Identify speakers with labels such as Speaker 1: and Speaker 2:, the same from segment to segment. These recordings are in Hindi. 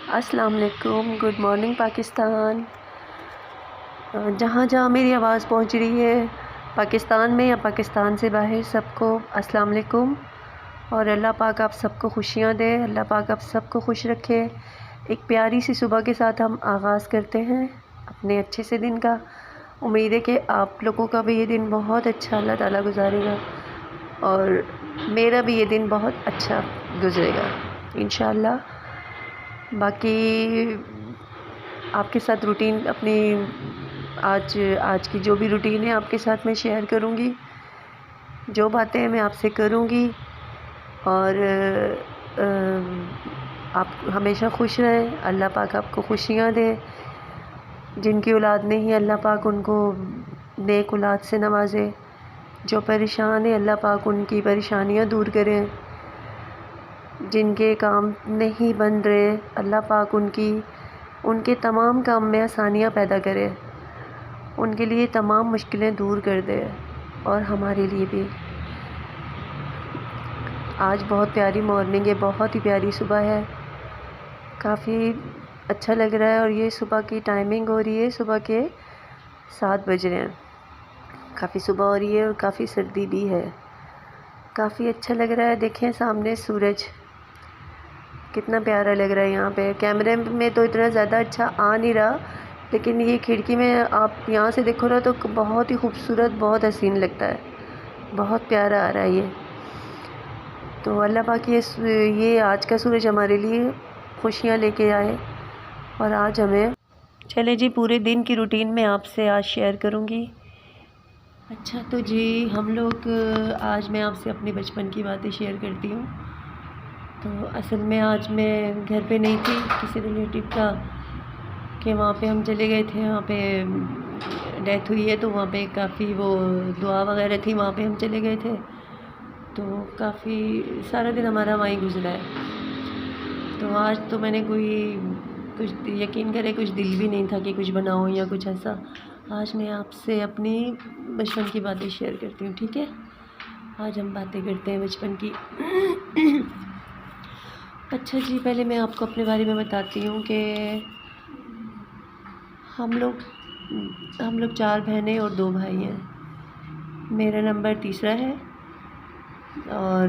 Speaker 1: अस्सलाम वालेकुम, गुड मॉर्निंग पाकिस्तान। जहाँ जहाँ मेरी आवाज़ पहुँच रही है, पाकिस्तान में या पाकिस्तान से बाहर, सबको अस्सलाम वालेकुम। और अल्लाह पाक आप सबको खुशियाँ दे, अल्लाह पाक आप सबको खुश रखे। एक प्यारी सी सुबह के साथ हम आगाज़ करते हैं अपने अच्छे से दिन का। उम्मीद है कि आप लोगों का भी ये दिन बहुत अच्छा अल्लाह ताला गुजारेगा और मेरा भी ये दिन बहुत अच्छा गुजरेगा इंशाअल्लाह। बाकी आपके साथ रूटीन अपनी आज की जो भी रूटीन है आपके साथ मैं शेयर करूँगी। जो बातें मैं आपसे करूँगी और आप हमेशा खुश रहें, अल्लाह पाक आपको खुशियाँ दे। जिनकी औलाद नहीं है अल्लाह पाक उनको नेक औलाद से नवाजे। जो परेशान है अल्लाह पाक उनकी परेशानियाँ दूर करें। जिनके काम नहीं बन रहे अल्लाह पाक उनके तमाम काम में आसानियाँ पैदा करे, उनके लिए तमाम मुश्किलें दूर कर दे और हमारे लिए भी। आज बहुत प्यारी मॉर्निंग है, बहुत ही प्यारी सुबह है, काफ़ी अच्छा लग रहा है। और ये सुबह की टाइमिंग हो रही है, सुबह के 7 बज रहे हैं। काफ़ी सुबह हो रही है और काफ़ी सर्दी भी है, काफ़ी अच्छा लग रहा है। देखें सामने सूरज कितना प्यारा लग रहा है। यहाँ पे कैमरे में तो इतना ज़्यादा अच्छा आ नहीं रहा, लेकिन ये खिड़की में आप यहाँ से देखो ना तो बहुत ही खूबसूरत, बहुत हसीन लगता है, बहुत प्यारा आ रहा है ये। तो अल्लाह पाक ये आज का सूरज हमारे लिए खुशियाँ लेके आए। और आज हमें चले जी पूरे दिन की रूटीन में आपसे आज शेयर करूँगी। अच्छा तो जी हम लोग आज मैं आपसे अपने बचपन की बातें शेयर करती हूँ। तो असल में आज मैं घर पे नहीं थी, किसी रिलेटिव का कि वहाँ पे हम चले गए थे, वहाँ पे डेथ हुई है, तो वहाँ पे काफ़ी वो दुआ वगैरह थी, वहाँ पे हम चले गए थे। तो काफ़ी सारा दिन हमारा वहीं गुजरा है। तो आज तो मैंने कुछ यकीन करें कुछ दिल भी नहीं था कि कुछ बनाऊँ या कुछ ऐसा। आज मैं आपसे अपनी बचपन की बातें शेयर करती हूँ, ठीक है। आज हम बातें करते हैं बचपन की। अच्छा जी, पहले मैं आपको अपने बारे में बताती हूँ कि हम लोग 4 बहनें और 2 भाई हैं। मेरा नंबर 3 है। और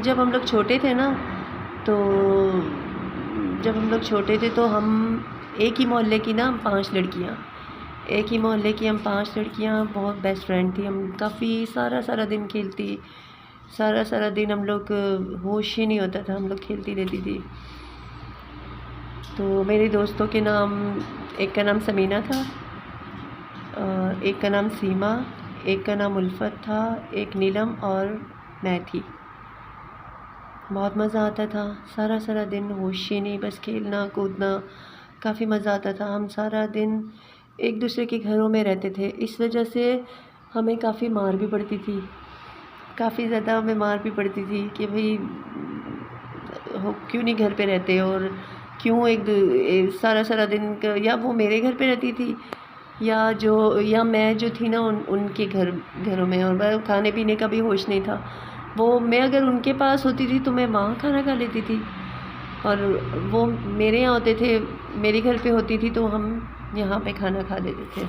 Speaker 1: जब हम लोग छोटे थे ना, तो जब हम लोग छोटे थे तो हम एक ही मोहल्ले की ना 5 लड़कियाँ, एक ही मोहल्ले की हम 5 लड़कियाँ बहुत बेस्ट फ्रेंड थी। हम काफ़ी सारा दिन खेलती, सारा दिन हम लोग होश ही नहीं होता था, हम लोग खेलती रहती थी। तो मेरे दोस्तों के नाम, एक का नाम समीना था, एक का नाम सीमा, एक का नाम उल्फत था, एक नीलम और मैं थी। बहुत मज़ा आता था, सारा दिन होश ही नहीं, बस खेलना कूदना, काफ़ी मज़ा आता था। हम सारा दिन एक दूसरे के घरों में रहते थे, इस वजह से हमें काफ़ी मार भी पड़ती थी, काफ़ी ज़्यादा हमें मार भी पड़ती थी कि भाई क्यों नहीं घर पे रहते, और क्यों सारा दिन या वो मेरे घर पे रहती थी या मैं जो थी ना उनके घरों में। और खाने पीने का भी होश नहीं था। वो मैं अगर उनके पास होती थी तो मैं वहाँ खाना खा लेती थी, और वो मेरे यहाँ होते थे, मेरे घर पे होती थी तो हम यहाँ पे खाना खा लेते थे।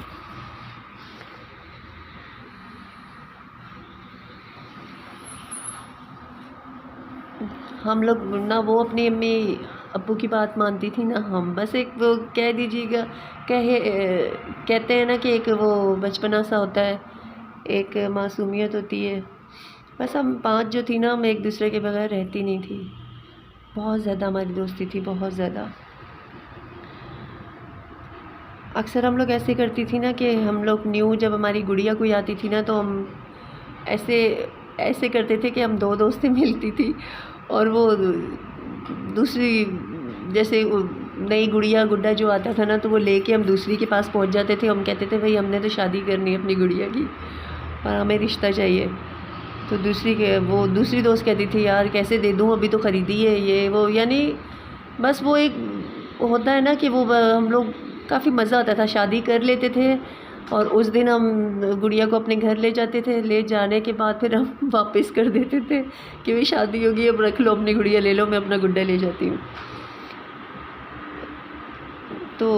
Speaker 1: हम लोग ना वो अपनी अम्मी अब्बू की बात मानती थी ना हम, बस एक वो कह दीजिएगा, कहते हैं ना कि एक वो बचपना सा होता है, एक मासूमियत होती है। बस हम 5 जो थी ना, हम एक दूसरे के बगैर रहती नहीं थी। बहुत ज़्यादा हमारी दोस्ती थी, बहुत ज़्यादा। अक्सर हम लोग ऐसे करती थी ना कि हम लोग जब हमारी गुड़िया कोई आती थी ना, तो हम ऐसे करते थे कि हम 2 दोस्तें मिलती थी, और वो दूसरी जैसे नई गुड्डा जो आता था ना, तो वो लेके हम दूसरी के पास पहुंच जाते थे। हम कहते थे भाई हमने तो शादी करनी है अपनी गुड़िया की और हमें रिश्ता चाहिए। तो दूसरी दोस्त कहती थी यार कैसे दे दूँ, अभी तो ख़रीदी है ये वो, यानी बस वो एक होता है ना कि वो हम लोग काफ़ी मज़ा आता था, शादी कर लेते थे और उस दिन हम गुड़िया को अपने घर ले जाते थे, ले जाने के बाद फिर हम वापस कर देते थे कि भाई शादी होगी, अब रख लो अपनी गुड़िया, ले लो, मैं अपना गुड्डा ले जाती हूँ। तो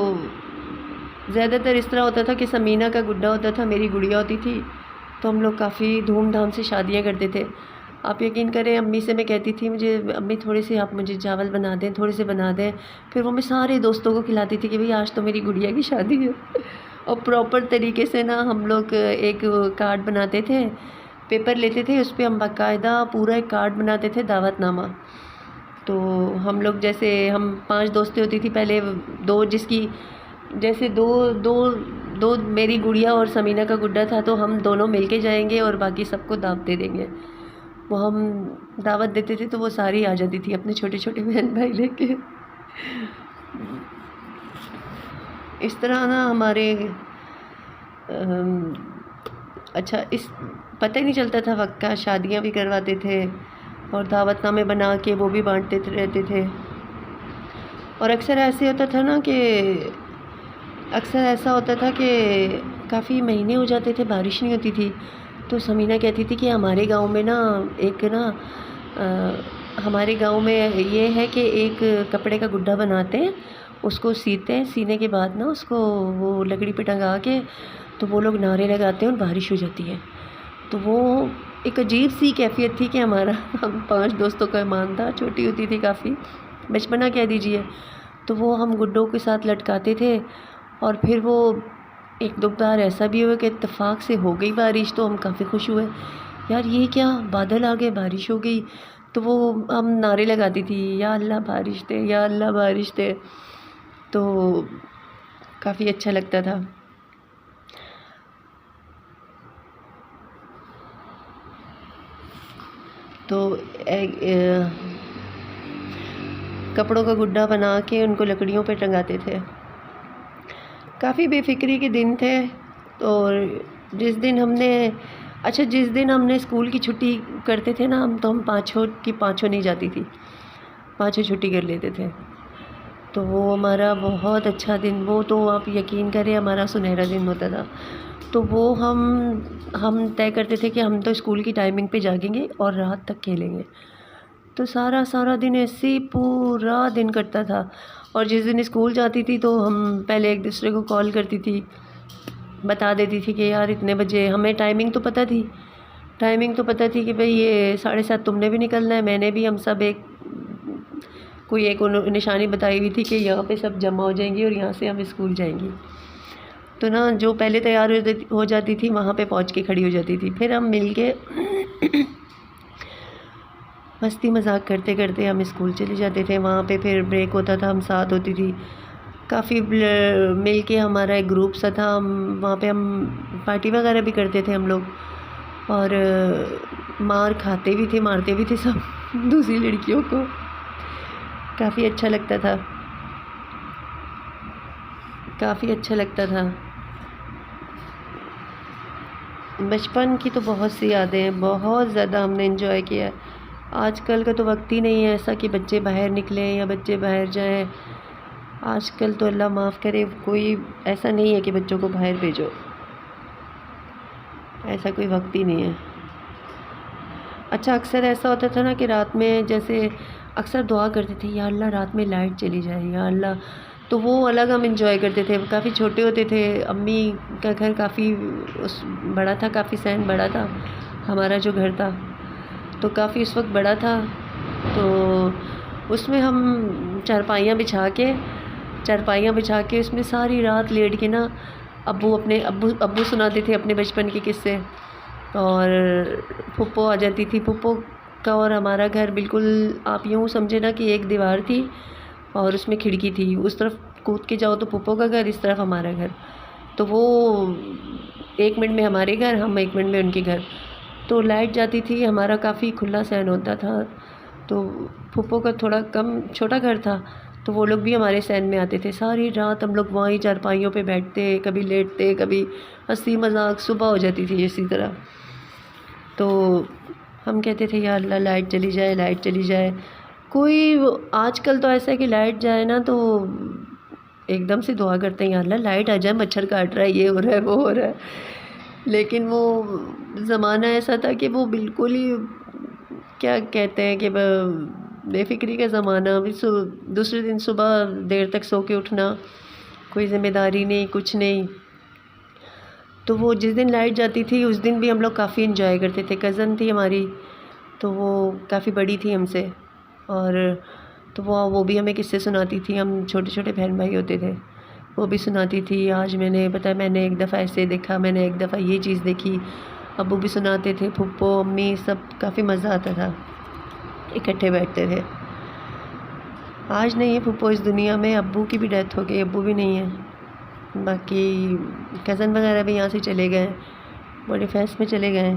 Speaker 1: ज़्यादातर इस तरह होता था कि समीना का गुड्डा होता था, मेरी गुड़िया होती थी, तो हम लोग काफ़ी धूमधाम से शादियाँ करते थे। आप यकीन करें, अम्मी से मैं कहती थी, मुझे अम्मी थोड़े से आप मुझे चावल बना दें, थोड़े से बना दें, फिर वो मैं सारे दोस्तों को खिलाती थी कि भाई आज तो मेरी गुड़िया की शादी है। और प्रॉपर तरीके से ना हम लोग एक कार्ड बनाते थे, पेपर लेते थे, उस पर हम बाकायदा पूरा एक कार्ड बनाते थे, दावतनामा। तो हम लोग जैसे हम 5 दोस्तें होती थी पहले, दो जिसकी जैसे दो दो दो मेरी गुड़िया और समीना का गुड्डा था, तो हम दोनों मिलके जाएंगे और बाकी सबको दावत दे देंगे। वो हम दावत देते थे तो वो सारी आ जाती थी अपने छोटे छोटे बहन भाई लेके। इस तरह ना हमारे अच्छा इस पता ही नहीं चलता था वक्त का, शादियाँ भी करवाते थे और दावतनामे बना के वो भी बांटते रहते थे। और अक्सर ऐसे होता था ना कि अक्सर ऐसा होता था कि काफ़ी महीने हो जाते थे, बारिश नहीं होती थी, तो समीना कहती थी कि हमारे गांव में ना एक ना हमारे गांव में ये है कि एक कपड़े का गुड्डा बनाते हैं, उसको सीते हैं, सीने के बाद ना उसको वो लकड़ी पे टंगा के तो वो लोग नारे लगाते हैं और बारिश हो जाती है। तो वो एक अजीब सी कैफियत थी कि हमारा हम 5 दोस्तों का ईमान था, छोटी होती थी काफ़ी, बचपना कह दीजिए। तो वो हम गुड्डों के साथ लटकाते थे और फिर वो एक दो बार ऐसा भी हुआ कि इत्तेफाक से हो गई बारिश, तो हम काफ़ी खुश हुए, यार ये क्या, बादल आ गए, बारिश हो गई। तो वो हम नारे लगाती थी, या अल्लाह बारिश दे, या अल्लाह बारिश दे। तो काफ़ी अच्छा लगता था। तो कपड़ों का गुड्डा बना के उनको लकड़ियों पे टंगाते थे। काफ़ी बेफिक्री के दिन थे। और जिस दिन हमने स्कूल की छुट्टी करते थे ना हम, तो हम पाँचों की पाँचों नहीं जाती थी, पाँचों छुट्टी कर लेते थे। तो वो हमारा बहुत अच्छा दिन, वो तो आप यकीन करें हमारा सुनहरा दिन होता था। तो वो हम तय करते थे कि हम तो स्कूल की टाइमिंग पे जागेंगे और रात तक खेलेंगे। तो सारा दिन ऐसे ही पूरा दिन कटता था। और जिस दिन स्कूल जाती थी तो हम पहले एक दूसरे को कॉल करती थी, बता देती थी कि यार इतने बजे, हमें टाइमिंग तो पता थी कि भाई ये 7:30 तुमने भी निकलना है, मैंने भी, हम सब कोई एक निशानी बताई हुई थी कि यहाँ पे सब जमा हो जाएंगी और यहाँ से हम स्कूल जाएंगी। तो ना जो पहले तैयार हो जाती थी वहाँ पे पहुँच के खड़ी हो जाती थी, फिर हम मिल के मस्ती मजाक करते करते हम स्कूल चले जाते थे। वहाँ पे फिर ब्रेक होता था, हम साथ होती थी, काफ़ी मिल के हमारा एक ग्रुप सा था, वहाँ पे हम पार्टी वगैरह भी करते थे हम लोग। और मार खाते भी थे, मारते भी थे सब दूसरी लड़कियों को। काफ़ी अच्छा लगता था, काफ़ी अच्छा लगता था। बचपन की तो बहुत सी यादें हैं, बहुत ज़्यादा हमने एंजॉय किया है। आजकल का तो वक्त ही नहीं है ऐसा कि बच्चे बाहर निकलें या बच्चे बाहर जाएं। आजकल तो अल्लाह माफ़ करे, कोई ऐसा नहीं है कि बच्चों को बाहर भेजो, ऐसा कोई वक्त ही नहीं है। अच्छा अक्सर ऐसा होता था ना कि रात में जैसे अक्सर दुआ करते थे, या अल्लाह रात में लाइट चली जाए, या अल्लाह। तो वो अलग हम इंजॉय करते थे। काफ़ी छोटे होते थे, अम्मी का घर काफ़ी बड़ा था, काफ़ी सहन बड़ा था हमारा जो घर था, तो काफ़ी उस वक्त बड़ा था। तो उसमें हम चारपाइयाँ बिछा के उसमें सारी रात लेट के ना अब्बू सुनाते थे अपने बचपन के किस्से। और फुप्पो आ जाती थी, फुप्पो का और हमारा घर बिल्कुल आप यूँ समझे ना कि एक दीवार थी और उसमें खिड़की थी, उस तरफ कूद के जाओ तो फुप्पो का घर, इस तरफ हमारा घर। तो वो 1 मिनट में हमारे घर, हम 1 मिनट में उनके घर। तो लाइट जाती थी, हमारा काफ़ी खुला सहन होता था। तो फुप्पो का थोड़ा कम छोटा घर था, तो वो लोग भी हमारे सहन में आते थे। सारी रात हम लोग वहीं चारपाइयों पे बैठते, कभी लेटते, कभी हंसी मजाक, सुबह हो जाती थी इसी तरह। तो हम कहते थे यार अल्लाह लाइट चली जाए। कोई आजकल तो ऐसा है कि लाइट जाए ना तो एकदम से दुआ करते हैं या अल्लाह लाइट आ जाए, मच्छर काट रहा है, ये हो रहा है, वो हो रहा है। लेकिन वो ज़माना ऐसा था कि वो बिल्कुल ही क्या कहते हैं कि बेफ़िक्री का ज़माना। अभी दूसरे दिन सुबह देर तक सो के उठना, कोई ज़िम्मेदारी नहीं, कुछ नहीं। तो वो जिस दिन लाइट जाती थी उस दिन भी हम लोग काफ़ी एंजॉय करते थे। कज़न थी हमारी, तो वो काफ़ी बड़ी थी हमसे, और तो वो भी हमें किस्से सुनाती थी। हम छोटे छोटे बहन भाई होते थे, वो भी सुनाती थी। आज मैंने एक दफ़ा ऐसे देखा, मैंने एक दफ़ा ये चीज़ देखी। अब्बू भी सुनाते थे, फुप्पो अम्मी सब, काफ़ी मज़ा आता था, इकट्ठे बैठते थे। आज नहीं है फुप्पो इस दुनिया में, अब्बू की भी डेथ हो गई, अब्बू भी नहीं है। बाकी कज़न वगैरह भी यहाँ से चले गए, बड़े फैस में चले गए,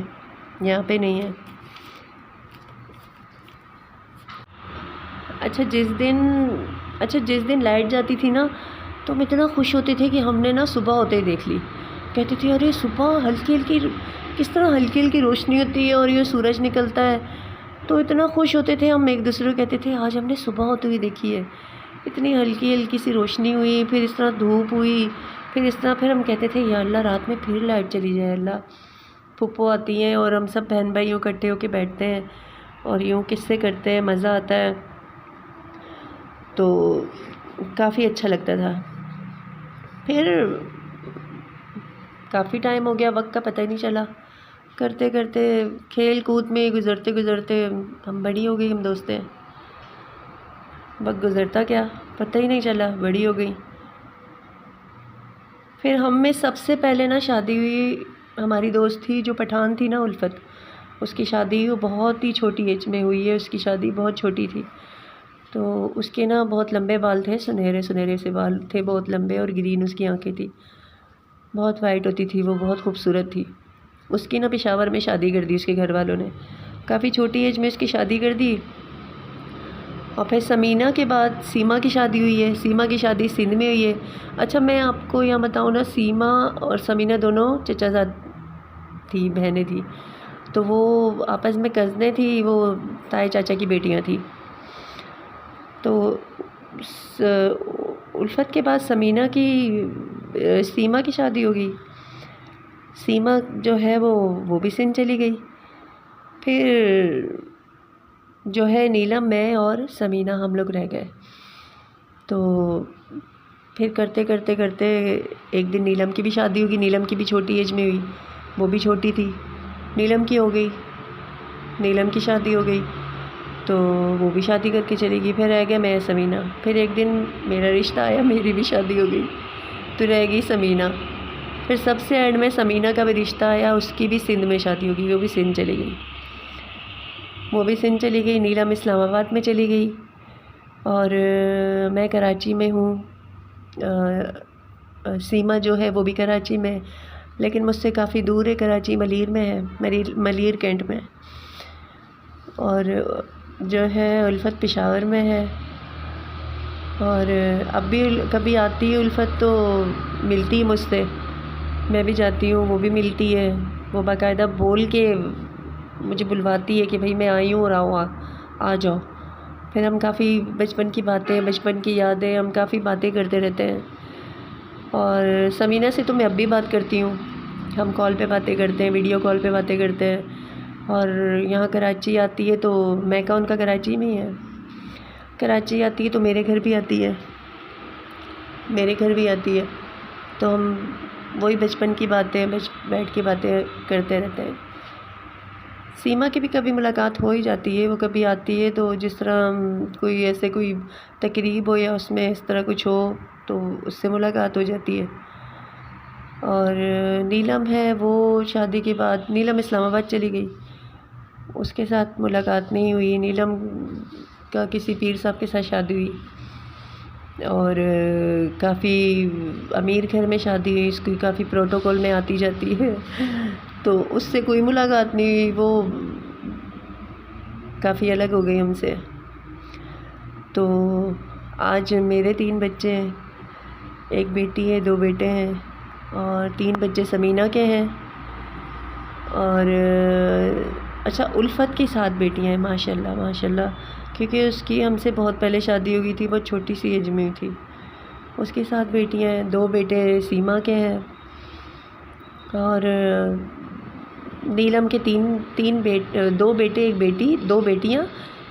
Speaker 1: यहाँ पे नहीं है। अच्छा जिस दिन लाइट जाती थी ना, तो हम इतना खुश होते थे कि हमने ना सुबह होते ही देख ली। कहते थे अरे सुबह हल्की हल्की, किस तरह हल्की हल्की रोशनी होती है और ये सूरज निकलता है। तो इतना खुश होते थे हम, एक दूसरे को कहते थे आज हमने सुबह होते हुए देखी है, इतनी हल्की हल्की सी रोशनी हुई, फिर इस तरह धूप हुई, फिर इस तरह। फिर हम कहते थे या अल्लाह रात में फिर लाइट चली जाए, अल्लाह। फुप्पो आती हैं और हम सब बहन भाई यूँ इकट्ठे होके बैठते हैं और यूँ किस्से करते हैं, मज़ा आता है। तो काफ़ी अच्छा लगता था। फिर काफ़ी टाइम हो गया, वक्त का पता ही नहीं चला। करते करते खेल कूद में गुज़रते गुज़रते हम बड़ी हो गई, हम दोस्त हैं। वक्त गुज़रता क्या पता ही नहीं चला, बड़ी हो गई। फिर हम में सबसे पहले ना शादी हुई, हमारी दोस्त थी जो पठान थी ना, उल्फत, उसकी शादी वो बहुत ही छोटी एज में हुई है। उसकी शादी बहुत छोटी थी। तो उसके ना बहुत लंबे बाल थे, सुनहरे सुनहरे से बाल थे, बहुत लंबे, और ग्रीन उसकी आंखें थी, बहुत वाइट होती थी वो, बहुत खूबसूरत थी। उसकी ना पेशावर में शादी कर दी उसके घर वालों ने, काफ़ी छोटी एज में उसकी शादी कर दी। और फिर समीना के बाद सीमा की शादी हुई है। सीमा की शादी सिंध में हुई है। अच्छा मैं आपको यहाँ बताऊँ ना, सीमा और समीना दोनों चचाजाद थी, बहनें थी। तो वो आपस में कज़नें थी, वो ताए चाचा की बेटियाँ थी। तो उल्फत के बाद समीना की सीमा की शादी हो गई। सीमा जो है वो भी सिंध चली गई। फिर जो है नीलम, मैं और समीना, हम लोग रह गए। तो फिर करते करते करते एक दिन नीलम की भी शादी होगी। नीलम की भी छोटी एज में हुई, वो भी छोटी थी। नीलम की हो गई, नीलम की शादी हो गई, तो वो भी शादी करके चली गई। फिर रह गया मैं, समीना। फिर एक दिन मेरा रिश्ता आया, मेरी भी शादी हो गई, तो रह गई समीना। फिर सबसे एंड में समीना का भी रिश्ता आया, उसकी भी सिंध में शादी हो गई, वो भी सिंध चली गई, वो भी सिंध चली गई। नीलम इस्लामाबाद में चली गई और मैं कराची में हूँ। सीमा जो है वो भी कराची में, लेकिन मुझसे काफ़ी दूर है, कराची मलीर में है, मलीर कैंट में। और जो है उल्फत पेशावर में है। और अब भी कभी आती है उल्फत तो मिलती है मुझसे, मैं भी जाती हूँ, वो भी मिलती है। वो बाकायदा बोल के मुझे बुलवाती है कि भाई मैं आई हूँ और आओ, आ जाओ। फिर हम काफ़ी बचपन की बातें, बचपन की यादें, हम काफ़ी बातें करते रहते हैं। और समीना से तो मैं अब भी बात करती हूँ, हम कॉल पे बातें करते हैं, वीडियो कॉल पे बातें करते हैं। और यहाँ कराची आती है तो मैका उनका कराची में ही है, कराची आती है तो मेरे घर भी आती है, मेरे घर भी आती है। तो हम वही बचपन की बातें बैठ के बातें करते रहते हैं। सीमा की भी कभी मुलाकात हो ही जाती है, वो कभी आती है तो जिस तरह कोई ऐसे कोई तकरीब हो या उसमें इस तरह कुछ हो तो उससे मुलाकात हो जाती है। और नीलम है, वो शादी के बाद नीलम इस्लामाबाद चली गई, उसके साथ मुलाकात नहीं हुई। नीलम का किसी पीर साहब के साथ शादी हुई और काफ़ी अमीर घर में शादी हुई, इसकी काफ़ी प्रोटोकॉल में आती जाती है, तो उससे कोई मुलाकात नहीं हुई, वो काफ़ी अलग हो गई हमसे। तो आज मेरे 3 बच्चे हैं, एक बेटी है, 2 बेटे हैं, और 3 बच्चे समीना के हैं। और अच्छा उल्फत की 7 बेटियां हैं, माशाल्लाह, क्योंकि उसकी हमसे बहुत पहले शादी हो गई थी, बहुत छोटी सी एज में थी। उसके 7 बेटियां हैं, 2 बेटे सीमा के हैं और नीलम के 2 बेटे 1 बेटी, 2 बेटियां,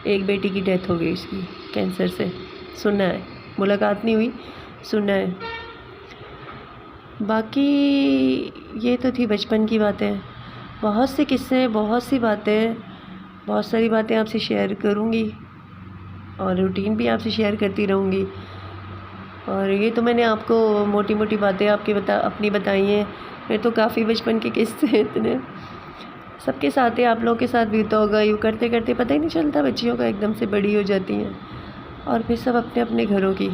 Speaker 1: 1 बेटी की डेथ हो गई उसकी कैंसर से। सुनना है, मुलाकात नहीं हुई, सुनना है। बाकी ये तो थी बचपन की बातें। बहुत से किस्से, बहुत सी बातें, बहुत सारी बातें आपसे शेयर करूँगी और रूटीन भी आपसे शेयर करती रहूँगी। और ये तो मैंने आपको मोटी मोटी बातें अपनी बताई हैं। मेरे तो काफ़ी बचपन के किस्से हैं इतने। सबके साथ है, आप लोगों के साथ भी तो होगा। यूँ करते करते पता ही नहीं चलता बच्चियों का, एकदम से बड़ी हो जाती हैं और फिर सब अपने अपने घरों की।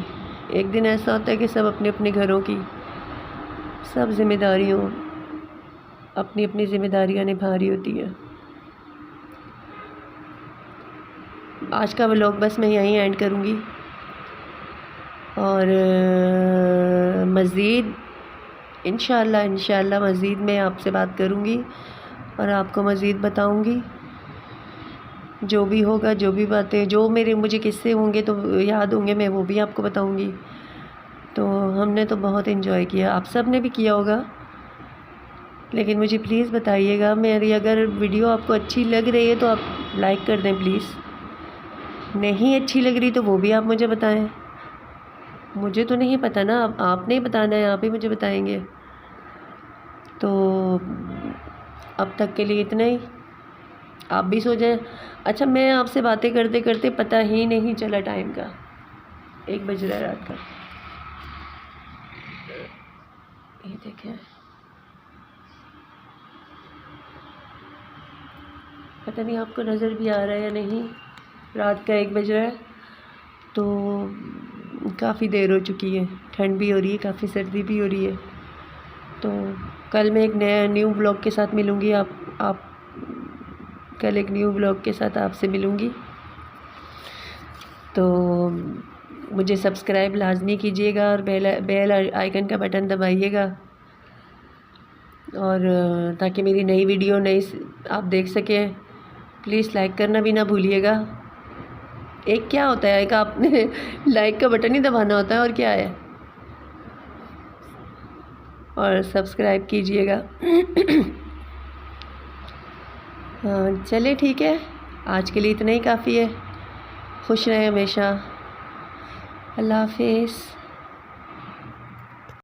Speaker 1: एक दिन ऐसा होता है कि सब अपने अपने घरों की, सब जिम्मेदारियों, अपनी अपनी ज़िम्मेदारियाँ निभा रही होती हैं। आज का व्लॉग बस मैं यहीं एंड करूँगी और मज़ीद इंशाअल्लाह मज़ीद मैं आपसे बात करूँगी और आपको मज़ीद बताऊँगी जो भी होगा, जो भी बातें, जो मुझे किस्से होंगे तो याद होंगे, मैं वो भी आपको बताऊँगी। तो हमने तो बहुत एंजॉय किया, आप सब ने भी किया होगा। लेकिन मुझे प्लीज़ बताइएगा, मेरी अगर वीडियो आपको अच्छी लग रही है तो आप लाइक कर दें प्लीज़। नहीं अच्छी लग रही तो वो भी आप मुझे बताएं। मुझे तो नहीं पता ना, आपने ही बताना है, आप ही मुझे बताएंगे। तो अब तक के लिए इतना ही, आप भी सो जाएं। अच्छा, मैं आपसे बातें करते करते पता ही नहीं चला टाइम का, 1 बज रहा है रात का। ये देखें, पता नहीं आपको नज़र भी आ रहा है या नहीं, रात का 1 बज रहा है। तो काफ़ी देर हो चुकी है, ठंड भी हो रही है, काफ़ी सर्दी भी हो रही है। तो कल मैं एक न्यू ब्लॉग के साथ मिलूँगी। कल एक न्यू ब्लॉग के साथ आपसे मिलूँगी। तो मुझे सब्सक्राइब लाजमी कीजिएगा और बेल आइकन का बटन दबाइएगा, और ताकि मेरी नई वीडियो आप देख सकें। प्लीज़ लाइक करना भी ना भूलिएगा। एक क्या होता है, एक आपने लाइक का बटन ही दबाना होता है, और क्या है। और सब्सक्राइब कीजिएगा। चलिए ठीक है, आज के लिए इतना ही काफ़ी है। खुश रहें हमेशा। अल्लाह हाफिज़।